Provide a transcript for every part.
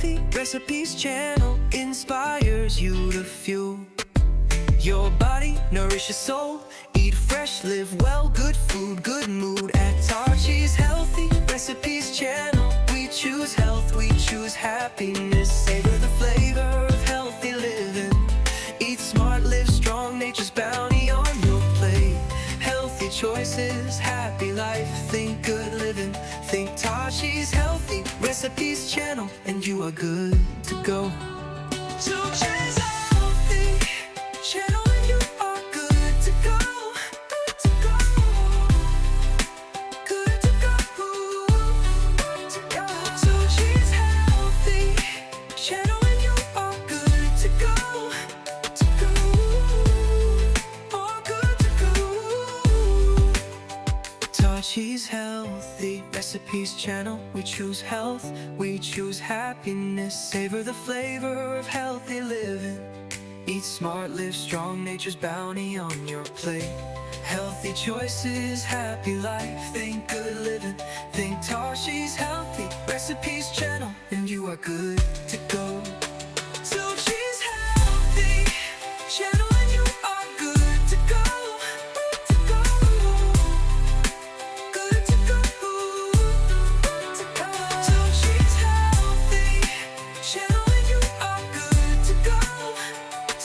Healthy Recipes channel inspires you to fuel your body, nourish your soul. Eat fresh, live well, good food, good mood. At Tarshi's Healthy Recipes channel, we choose health, we choose happiness. Savor the flavor of healthy living. Eat smart, live strong, nature's bounty on your plate. Healthy choices, happy life, think good living. Think Tarshi's Healthy Recipes channel, and you are good to go. Tarshi's Healthy channel, and you are good to go. Good to go. Good to go. Good to go. Tarshi's Healthy channel, and you are good to go. To go. Oh, good to go. Tarshi's Healthy Recipes channel, we choose health, we choose happiness. Savor the flavor of healthy living. Eat smart, live strong, nature's bounty on your plate. Healthy choices, happy life, think good living. Think Tarshi's Healthy Recipes channel, and you are good to go. Tarshi's Healthy channel, and you are good to go. Good to go. Good to go. Good to go. Tarshi's Healthy channel, and you are good to go.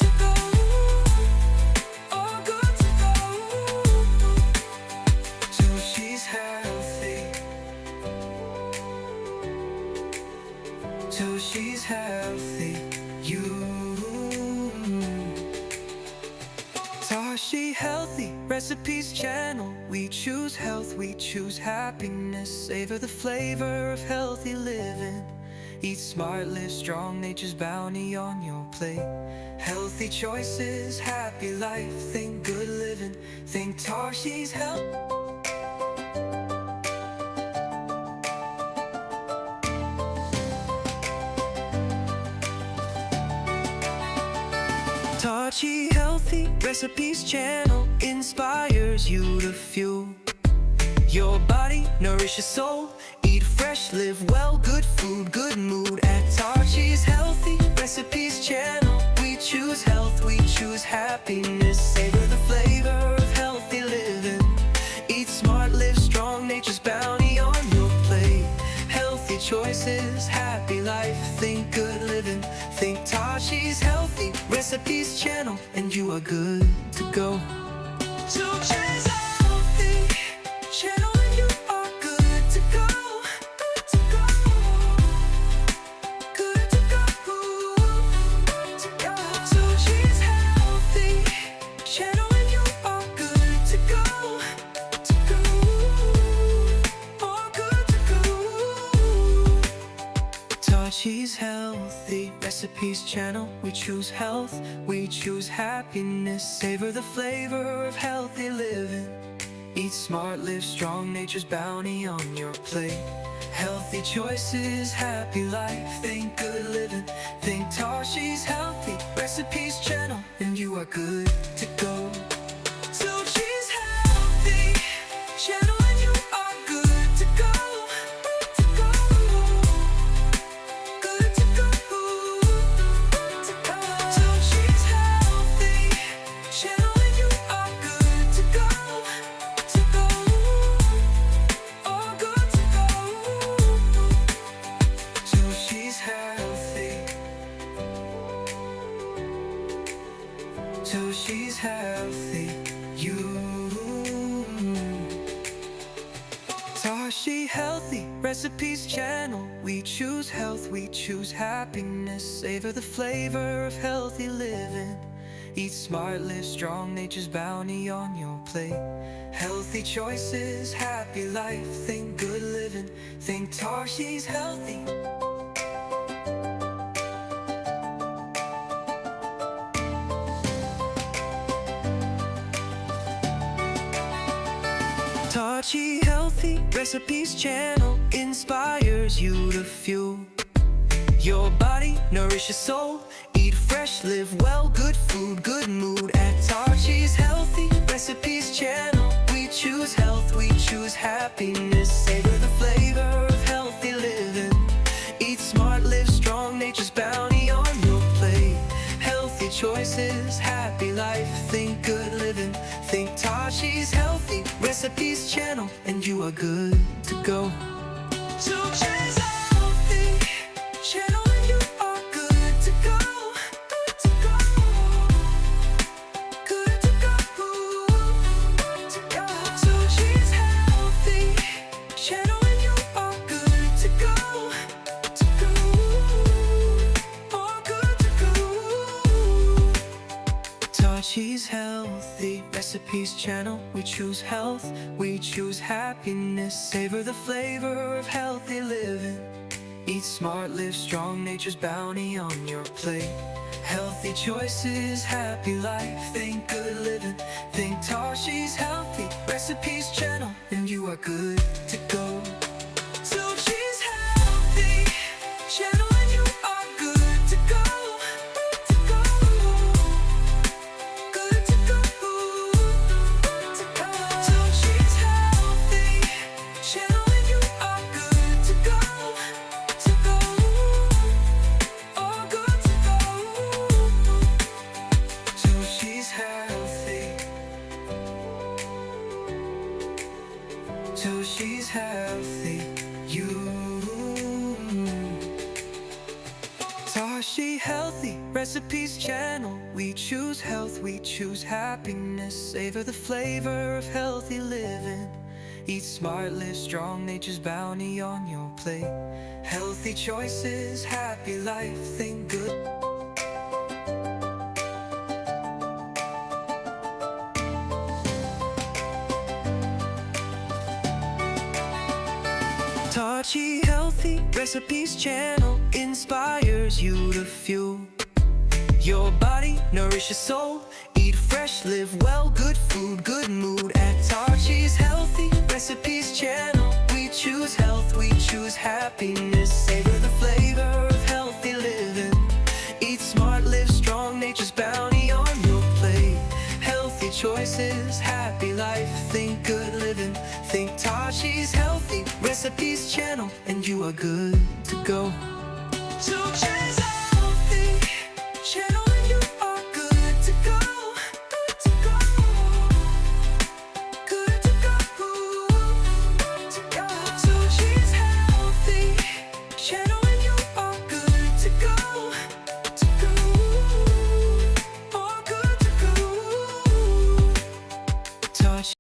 To go. Oh, good to go. Tarshi's Healthy. Tarshi's Healthy. Tarshi's Healthy Recipes channel, we choose health, we choose happiness. Savor the flavor of healthy living. Eat smart, live strong, nature's bounty on your plate. Healthy choices, happy life, think good living. Think Tarshi's Health. Tarshi's Healthy Recipes channel inspires you to fuel your body, nourish your soul. Eat fresh, live well, good food, good mood. At Tarshi's Healthy Recipes channel, we choose health, we choose happiness. Savor the flavor of healthy living. Eat smart, live strong, nature's bounty on your plate. Healthy choices, happy life, think good living. Think Tarshi's Healthy Recipes channel, and you are good to go. Tarshi's Healthy channel, and you are good to go. Good to go. Good to go. Good to go. Tarshi's Healthy channel, and you are good to go. To go. Oh, good to go. Tarshi's Healthy Recipes channel, we choose health, we choose happiness. Savor the flavor of healthy living. Eat smart, live strong, nature's bounty on your plate. Healthy choices, happy life, think good living. Think Tarshi's Healthy Recipes channel, and you are good to go. Tarshi's Healthy channel, and you are good to go. Good to go. Good to go. Good to go. Tarshi's Healthy channel, and you are good to go. To go. Oh, good to go. Tarshi's Healthy. Tarshi's Healthy. Tarshi's Healthy Recipes channel, we choose health, we choose happiness. Savor the flavor of healthy living. Eat smart, live strong, nature's bounty on your plate. Healthy choices, happy life, think good living. Think Tarshi's Healthy. Tarshi's Healthy Recipes channel inspires you to fuel your body, nourish your soul. Eat fresh, live well, good food, good mood. At Tarshi's Healthy Recipes channel, we choose health, we choose happiness. Savor the flavor of healthy living. Eat smart, live strong, choices, happy life, think good living. Think Tashi's Healthy Recipes channel, and you are good to go. Tashi's Healthy channel, and you are good to go. Good to go. Good to go. Good to go. Tashi's Healthy channel, and you are good to go. To go. All good to go. Tashi's Healthy Recipes channel. We choose health, we choose happiness. Savor the flavor of healthy living. Eat smart, live strong, nature's bounty on your plate. Healthy choices, happy life, think good living. Think Tashi's Healthy Recipes channel, and you are good to go. Tashi's Healthy channel, and you are good to go. Good to go. Good to go. Good to go. Tashi's Healthy channel, and you are good to go. To go. All good to go. Tashi's Healthy. Tashi's Healthy. You. Tashi Healthy Recipes channel. We choose health, we choose happiness. Savor the flavor of healthy living. Eat smart, live strong, nature's bounty on your plate. Healthy choices, happy life, think good. Tashi Healthy Recipes channel inspires you to fuel your body, nourish your soul. Eat fresh, live well, good food, good mood. At Tashi's Healthy Recipes channel, we choose health, we choose happiness. Savor the flavor of healthy living. Eat smart, live strong, nature's bounty on your plate. Healthy choices, happy life, think good living. Think Tashi's Healthy Recipes channel, and you are good to go.